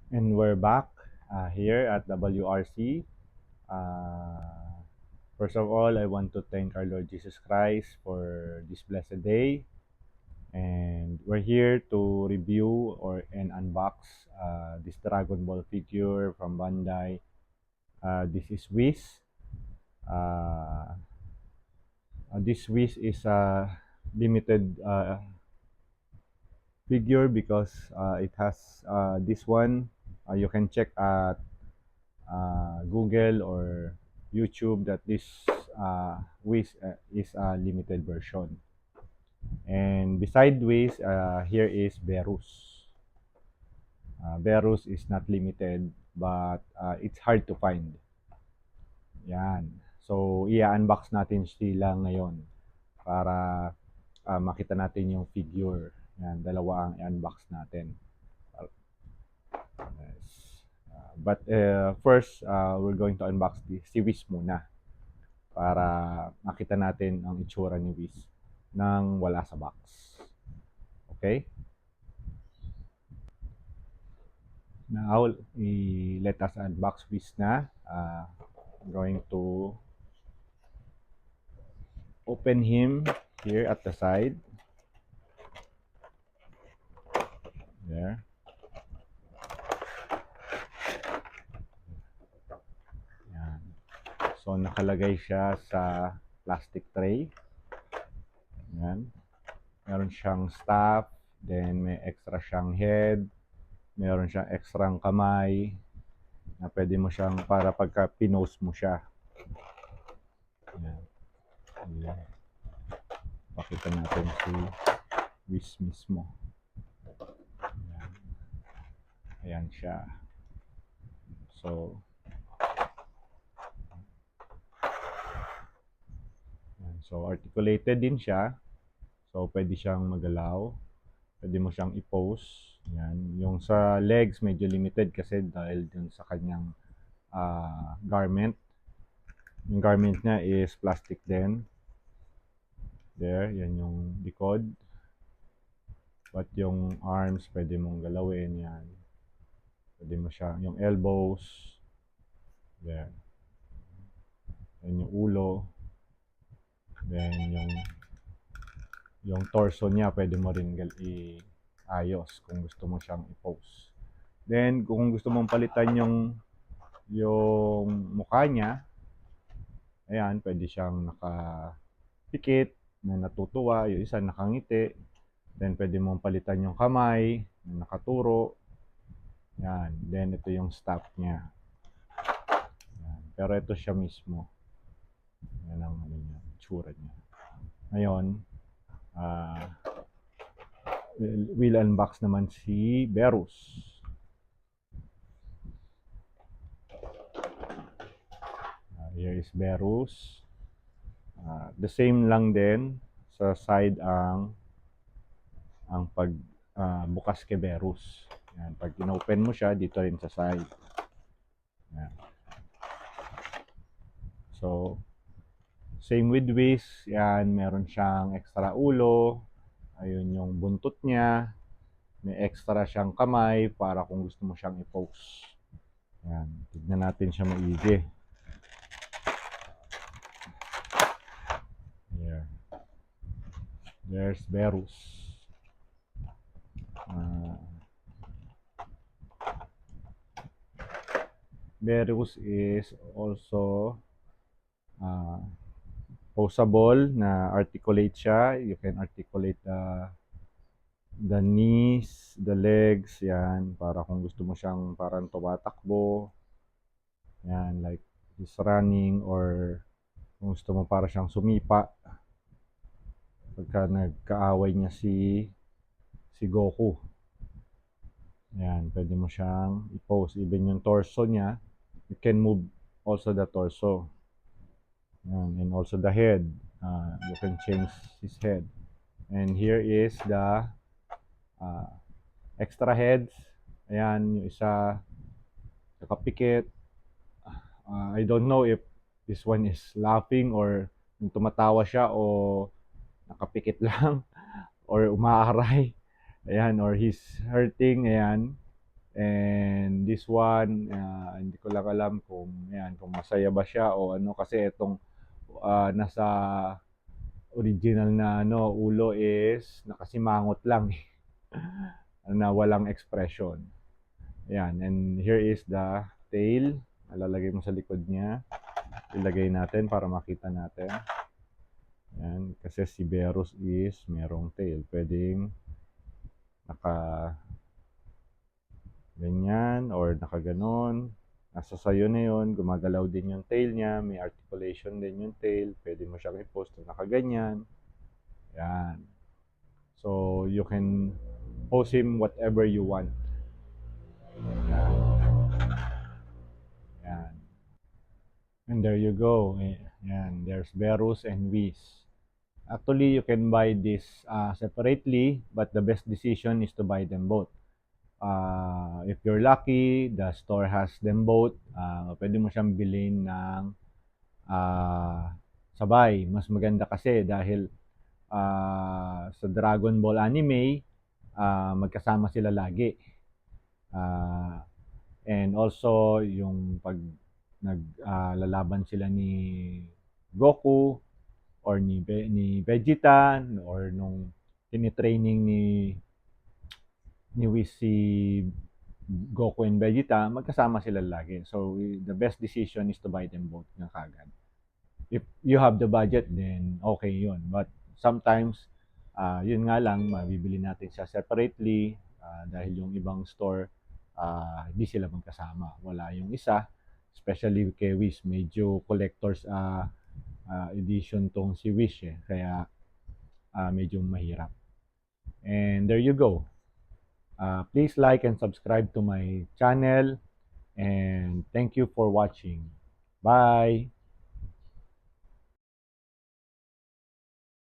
And we're back here at WRC. Uh, First of all, I want to thank our Lord Jesus Christ for this blessed day. And we're here to review and unbox this Dragon Ball figure from Bandai. This is Whis. Uh, this Whis is a limited figure because it has this one. You can check at Google or YouTube that this Wiz is a limited version. And beside Wiz, here is Berus. Berus is not limited but it's hard to find. Yan. So, i-unbox natin sila ngayon para makita natin yung figure. Yan, dalawa ang i-unbox natin. Yes. But first, we're going to unbox si Wiz muna para makita natin ang itsura ni Wiz nang wala sa box. Okay? Now, let us unbox Wiz na. I'm going to open him here at the side. There. Yan. So, nakalagay siya sa plastic tray. Yan. Meron siyang staff, then may extra siyang head, meron siyang extrang kamay, na pwede mo siyang para pagka pinost mo siya. Ayan. Ayan. Pakita natin si Wiz mismo. Ayan. Ayan siya. So, ayan. So articulated din siya. So, pwede siyang magalaw. Pwede mo siyang i-pose. Ayan. Yung sa legs, medyo limited kasi dahil dun sa kanyang garment. Yung garment niya is plastic din. There, yan yung likod. But yung arms, pwede mong galawin yan. Pwede mo siya, yung elbows. There. Yan yung ulo. Then yung torso niya, pwede mo rin i-ayos kung gusto mo siyang i-pose. Then, kung gusto mong palitan yung mukha niya, ayan, pwede siyang nakapikit, na natutuwa, yung isa nakangiti. Then, pwede mong palitan yung kamay, na nakaturo. Yan. Then, ito yung staff niya. Yan. Pero ito siya mismo. Yan ang ano niya, tsura niya. Ngayon, we'll unbox naman si Berus. Here is Berus. The same lang din sa side ang pag bukas kay Berus. Yan. Pag inopen mo siya, dito rin sa side. Yan. So, same with Wiz. Yan, meron siyang extra ulo. Ayun yung buntot niya. May extra siyang kamay para kung gusto mo siyang i-pose. Yan, tignan natin siya maigi. Here. There's Berus. Berus is also poseable na articulate siya. You can articulate the knees, the legs, yan, para kung gusto mo siyang parang tumatakbo. Yan, like he's running or kung gusto mo para siyang sumipa. Pagka nagkaaway niya si Goku. Yan, pwede mo siyang i-pose. Even yung torso niya, you can move also the torso. Yan, and also the head. You can change his head. And here is the extra heads. Ayan, yung isa nakapikit. I don't know if this one is laughing or tumatawa siya o nakapikit lang or umaaray. Ayan, or he's hurting. Ayan. And this one, hindi ko lang alam kung kung masaya ba siya o ano kasi itong nasa original na ulo is nakasimangot lang na walang expression. Ayan, and here is the tail. Lalagay mo sa likod niya. Ilagay natin para makita natin. Ayan, kasi si Berus is merong tail. Pwedeng naka ganyan or naka ganon. Nasa sayo na yun. Gumagalaw din yung tail niya. May articulation din yung tail. Pwede mo siyang i-post na nakaganyan. Ayan. So, you can pose him whatever you want. Ayan. Ayan. And there you go. Ayan. There's Berus and Whis. Actually, you can buy this separately, but the best decision is to buy them both. If you're lucky, the store has them both. Pwede mo siyang bilhin ng sabay. Mas maganda kasi dahil sa Dragon Ball anime, magkasama sila lagi. And also, yung pag naglalaban sila ni Goku, or ni Vegeta, or nung tinitraining ni Whis si Goku and Vegeta, magkasama sila lagi. So, the best decision is to buy them both na kagad. If you have the budget, then okay yun. But sometimes, yun nga lang, mabibili natin siya separately dahil yung ibang store, hindi sila magkasama. Wala yung isa, especially kay Whis, medyo collector's edition tong si Whis kaya medyo mahirap. And there you go. Please like and subscribe to my channel, and thank you for watching. Bye!